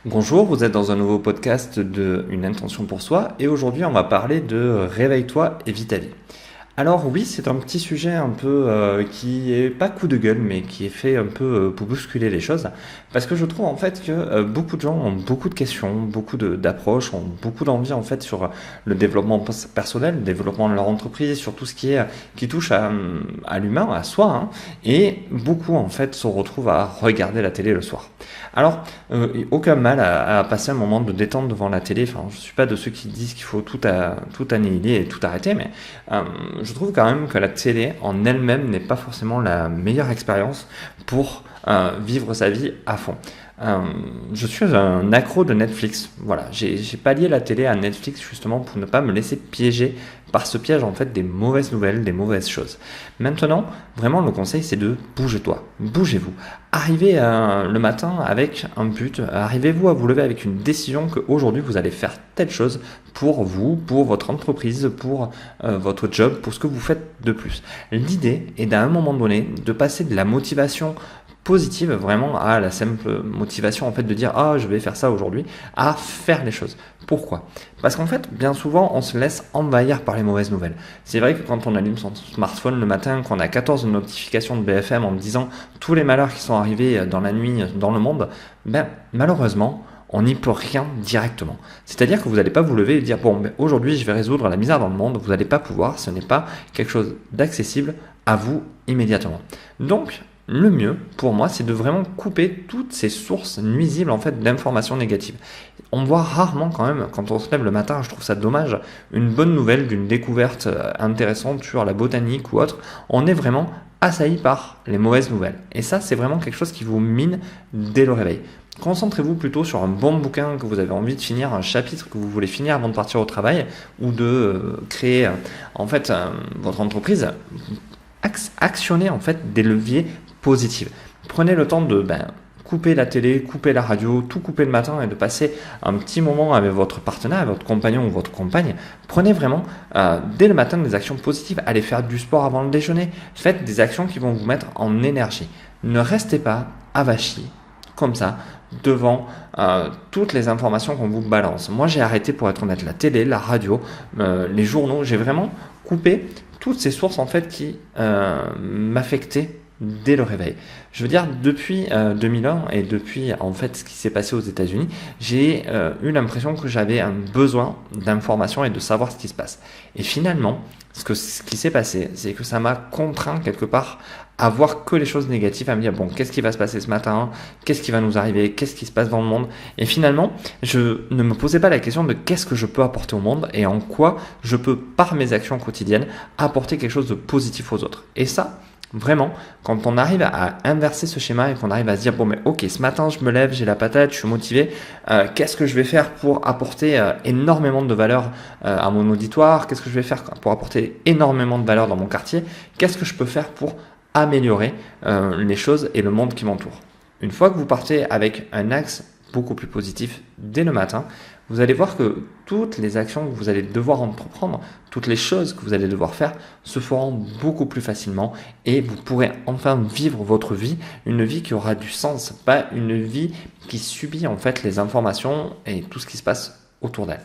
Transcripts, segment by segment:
Bonjour, vous êtes dans un nouveau podcast de Une intention pour soi et aujourd'hui on va parler de Réveille-toi et vis ta vie. Alors oui, c'est un petit sujet un peu qui est pas coup de gueule mais qui est fait un peu pour bousculer les choses parce que je trouve en fait que beaucoup de gens ont beaucoup de questions, d'approches, ont beaucoup d'envie en fait sur le développement personnel, le développement de leur entreprise, sur tout ce qui touche à l'humain, à soi et beaucoup en fait se retrouvent à regarder la télé le soir. Alors, aucun mal à passer un moment de détente devant la télé. Enfin, je suis pas de ceux qui disent qu'il faut tout annihiler et tout arrêter, mais je trouve quand même que la télé en elle-même n'est pas forcément la meilleure expérience pour vivre sa vie à fond. Je suis un accro de Netflix. Voilà, j'ai pas lié la télé à Netflix justement pour ne pas me laisser piéger par ce piège en fait des mauvaises nouvelles, des mauvaises choses. Maintenant, vraiment le conseil c'est de bouge-toi, bougez-vous. Arrivez le matin avec un but, arrivez-vous à vous lever avec une décision qu'aujourd'hui vous allez faire telle chose pour vous, pour votre entreprise, pour votre job, pour ce que vous faites de plus. L'idée est d'un moment donné de passer de la motivation positive vraiment à la simple motivation en fait de dire je vais faire ça aujourd'hui à faire les choses. Pourquoi? Parce qu'en fait bien souvent on se laisse envahir par les mauvaises nouvelles. C'est vrai que quand on allume son smartphone le matin, qu'on a 14 notifications de BFM en disant tous les malheurs qui sont arrivés dans la nuit dans le monde, malheureusement on n'y peut rien directement. C'est-à-dire que vous n'allez pas vous lever et dire aujourd'hui je vais résoudre la misère dans le monde. Vous n'allez pas pouvoir, ce n'est pas quelque chose d'accessible à vous immédiatement. Donc le mieux pour moi c'est de vraiment couper toutes ces sources nuisibles en fait d'informations négatives. On voit rarement quand même quand on se lève le matin, je trouve ça dommage, une bonne nouvelle d'une découverte intéressante sur la botanique ou autre. On est vraiment assailli par les mauvaises nouvelles. Et ça c'est vraiment quelque chose qui vous mine dès le réveil. Concentrez-vous plutôt sur un bon bouquin que vous avez envie de finir, un chapitre que vous voulez finir avant de partir au travail ou de créer en fait votre entreprise. Actionnez en fait des leviers positifs. Prenez le temps de couper la télé, couper la radio, tout couper le matin et de passer un petit moment avec votre partenaire, avec votre compagnon ou votre compagne. Prenez vraiment dès le matin des actions positives. Allez faire du sport avant le déjeuner. Faites des actions qui vont vous mettre en énergie. Ne restez pas avachis comme ça devant toutes les informations qu'on vous balance. Moi j'ai arrêté pour être honnête la télé, la radio, les journaux. J'ai vraiment coupé toutes ces sources en fait qui m'affectaient dès le réveil. Je veux dire, depuis 2001 et depuis en fait ce qui s'est passé aux États-Unis, j'ai eu l'impression que j'avais un besoin d'information et de savoir ce qui se passe. Et finalement, ce qui s'est passé, c'est que ça m'a contraint quelque part à voir que les choses négatives, à me dire qu'est-ce qui va se passer ce matin, qu'est-ce qui va nous arriver, qu'est-ce qui se passe dans le monde. Et finalement, je ne me posais pas la question de qu'est-ce que je peux apporter au monde et en quoi je peux, par mes actions quotidiennes, apporter quelque chose de positif aux autres. Et ça, vraiment, quand on arrive à inverser ce schéma et qu'on arrive à se dire ok, ce matin je me lève, j'ai la patate, je suis motivé, qu'est-ce que je vais faire pour apporter énormément de valeur à mon auditoire, qu'est-ce que je vais faire pour apporter énormément de valeur dans mon quartier, qu'est-ce que je peux faire pour améliorer les choses et le monde qui m'entoure. Une fois que vous partez avec un axe beaucoup plus positif dès le matin, vous allez voir que toutes les actions que vous allez devoir entreprendre, toutes les choses que vous allez devoir faire se feront beaucoup plus facilement et vous pourrez enfin vivre votre vie, une vie qui aura du sens, pas une vie qui subit en fait les informations et tout ce qui se passe autour d'elle.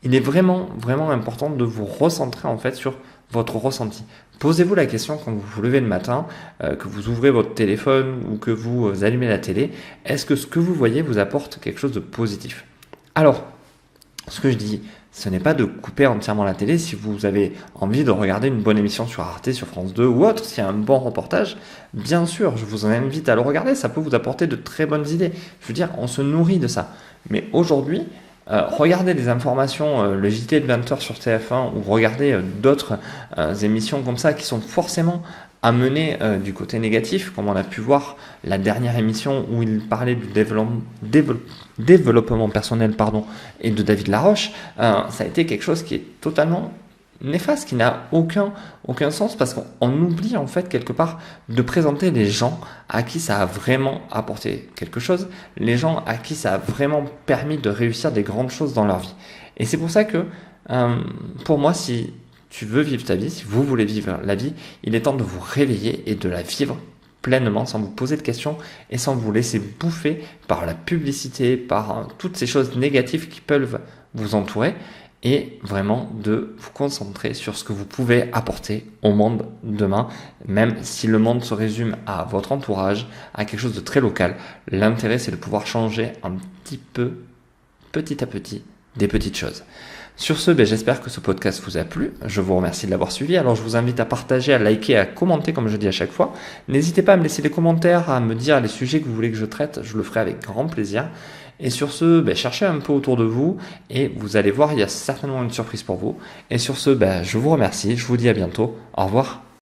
Il est vraiment, vraiment important de vous recentrer en fait sur votre ressenti. Posez-vous la question quand vous vous levez le matin, que vous ouvrez votre téléphone ou que vous allumez la télé, est-ce que ce que vous voyez vous apporte quelque chose de positif? Alors, ce que je dis, ce n'est pas de couper entièrement la télé. Si vous avez envie de regarder une bonne émission sur Arte, sur France 2 ou autre, s'il y a un bon reportage, bien sûr, je vous invite à le regarder. Ça peut vous apporter de très bonnes idées. Je veux dire, on se nourrit de ça. Mais aujourd'hui, regardez des informations, le JT de 20h sur TF1 ou regardez d'autres émissions comme ça qui sont forcément amenées du côté négatif, comme on a pu voir la dernière émission où il parlait du développement personnel et de David Laroche. Ça a été quelque chose qui est totalement néfaste, qui n'a aucun sens parce qu'on oublie en fait quelque part de présenter les gens à qui ça a vraiment apporté quelque chose, les gens à qui ça a vraiment permis de réussir des grandes choses dans leur vie. Et c'est pour ça que pour moi, si tu veux vivre ta vie, si vous voulez vivre la vie, il est temps de vous réveiller et de la vivre pleinement, sans vous poser de questions et sans vous laisser bouffer par la publicité, par toutes ces choses négatives qui peuvent vous entourer, et vraiment de vous concentrer sur ce que vous pouvez apporter au monde demain, même si le monde se résume à votre entourage, à quelque chose de très local. L'intérêt, c'est de pouvoir changer un petit peu, petit à petit, des petites choses. Sur ce, j'espère que ce podcast vous a plu. Je vous remercie de l'avoir suivi. Alors, je vous invite à partager, à liker, à commenter, comme je dis à chaque fois. N'hésitez pas à me laisser des commentaires, à me dire les sujets que vous voulez que je traite. Je le ferai avec grand plaisir. Et sur ce, cherchez un peu autour de vous et vous allez voir, il y a certainement une surprise pour vous. Et sur ce, je vous remercie. Je vous dis à bientôt. Au revoir.